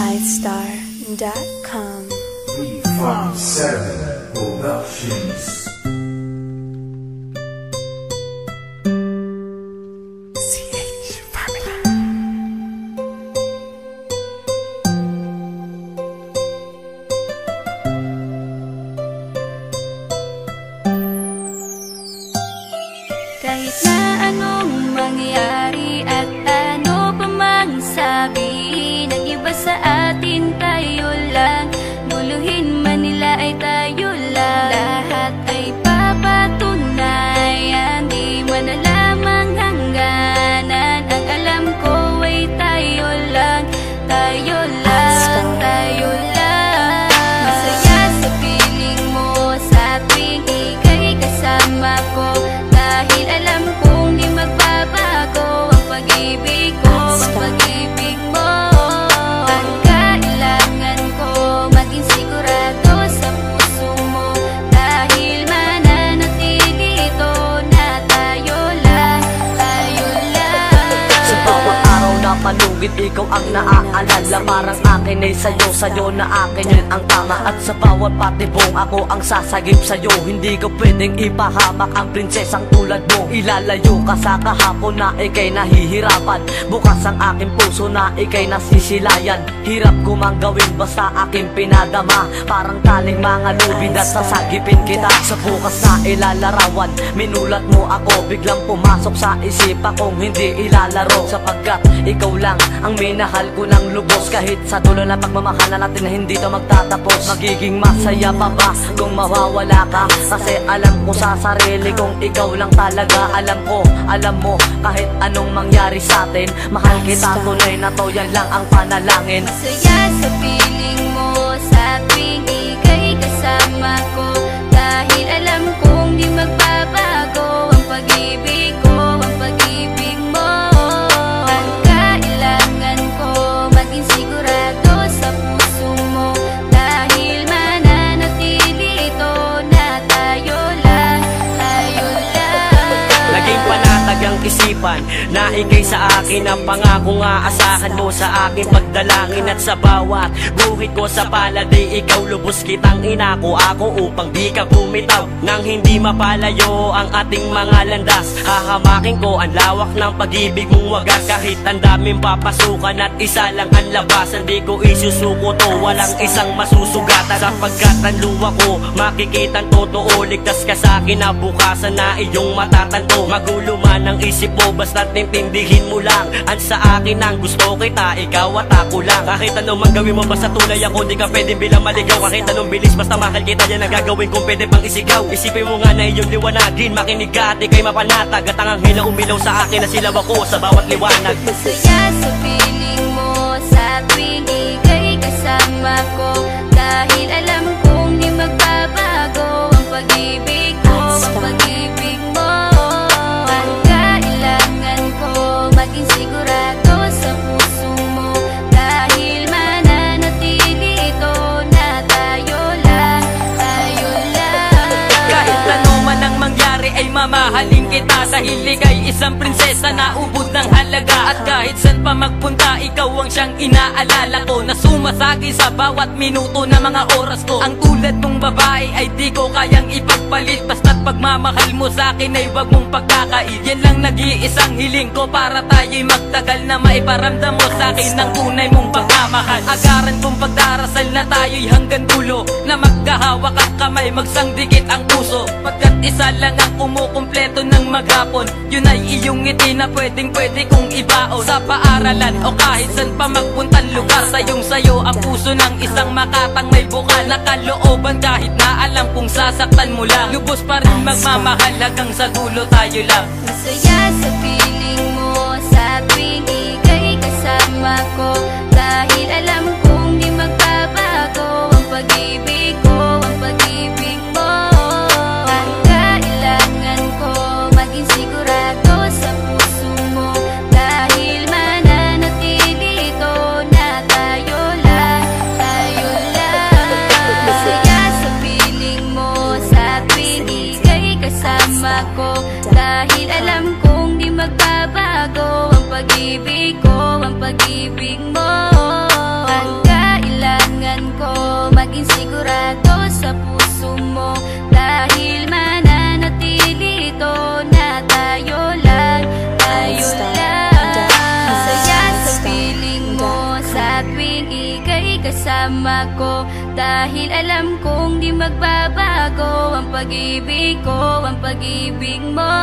Lightstar.com. V57 Productions. Kahit na anong mangyari at ano pa mang sabihin ng iba sa atin, tayo lang. Guluhin man nila ay tayo lang. Lahat ay papatunayan, di man alamang hangganan. Ang alam ko ay tayo lang, tayo lang, tayo lang. Masaya sa piling mo sa tuwing ika'y kasama ko, dahil alam kong di magbabago ang pag-ibig ko, ang pag-ibig mo. Ang kailangan ko maging sigurado sa puso mo, dahil mananatili ito na tayo lang, tayo lang. Sa bawat araw na palugit, ikaw ang naaalala. Parang akin ay sa'yo, sa'yo na akin yun ang tama. At sa bawat patibong, ako ang sasagip sa'yo. Hindi ko pwedeng ipahamak ang prinsesang tulad mo. Ilalayo ka sa kahapon na ika'y nahihirapan. Bukas ang aking puso na ika'y nasisilayan. Hirap ko mang gawin basta aking pinadama. Parang taling mga lubid at sasagipin kita. Sa bukas na ilalarawan, minulat mo ako. Biglang pumasok sa isipa kong hindi ilalaro. Sapagkat ikaw lang ang minahal ko ng lubos. Kahit sa dulo na pagmamahalan natin na hindi to magtatapos. Magiging masaya pa ba kung mawawala ka? Kasi alam ko sa sarili kong ikaw lang talaga. Alam ko, alam mo, kahit anong mangyari sa atin, mahal kita, tunay na to, yan lang ang panalangin. Masaya sa piling mo sa tuwing ika'y kasama ko, dahil alam kong di magbabago ang pag-ibig ko, ang pag-ibig mo. Ang kailangan ko maging sigurado sa puso mo, dahil mananatili ito na tayo lang, tayo lang. Naging panatag ang isipan na ikay sa akin ang pangako nga asahan mo sa aking pagdalangin. At sa bawat guhit ko sa palad ay ikaw lubos kitang inako ako upang di ka bumitaw nang hindi mapalayo ang ating mga landas. Hahamakin ko ang lawak ng pag-ibig mong wagas. Kahit ang daming papasukan at isa lang ang labasan, di ko isusuko to, walang isang masusugatan. Sapagkat ang luwa ko makikitang totoo, ligtas ka sa akin na bukasan na iyong matatanto. Magulo man ang isip mo, basta't intindihin mo lang ang sa akin ang gusto kita, ikaw at ako lang. Kahit anong mang gawin mo, basta tunay ako, di ka pwedeng bilang maligaw. Kahit anong bilis, basta mahal kita, yan ang gagawin kung pwede pang isigaw. Isipin mo nga na iyong liwanagin, makinig ka at ika'y mapanatag. At ang anghel na umilaw sa akin na silaw ako sa bawat liwanag. Masaya sa piling mo sa tuwing ika'y kasama ko, dahil alam kong di magbabago ang pag-ibig ko, ang pag-ibig mo. Ang kailangan ko maging sigurado sa puso mo, dahil mananatili ito na tayo lang, tayo lang. Kahit ano man ang mangyari ay mamahalin kita, dahil ika'y isang prinsesa na ubod ng halaga. At kahit saan pa magpunta, ikaw ang siyang inaalala ko, na sumasagi sa bawat minuto na mga oras ko. Ang tulad mong babae ay di ko kayang ipagpalit, basta't pagmamahal mo sa akin ay wag mong pagkakait. Yan lang nag-iisang hiling ko para tayo'y magtagal, na maiparamdam mo sa akin ng tunay mong pagmamahal. Agaran kong pagdarasal na tayo'y hanggang dulo, na magkahawak ang kamay, magsangdikit ang puso. Pagkat isa lang ang kumukumpleto ng maghapon, yun ay iyong ngiti na pwedeng pwede kong ibaon. Sa paaralan o kahit saan pa magpuntang lugar, sayong sayo ang puso ng isang makatang may bukal na kalooban. Kahit na alam kung sasaktan mo lang, lubos pa rin magmamahal hanggang sa dulo tayo lang. Masaya sa piling mo sa tuwing ika'y kasama ko, dahil alam kong di magbabago ang pag-ibig ko, ang pag-ibig mo. Ang kailangan ko maging sigurado sa puso mo, dahil mananatili ito na tayo lang, tayo lang. Masaya sa piling mo sa tuwing ika'y kasama ko, dahil alam kong di magbabago ang pag-ibig ko, ang pag-ibig mo. Ang kasama ko. Dahil alam kong di magbabago ang pag-ibig ko, ang pag-ibig mo.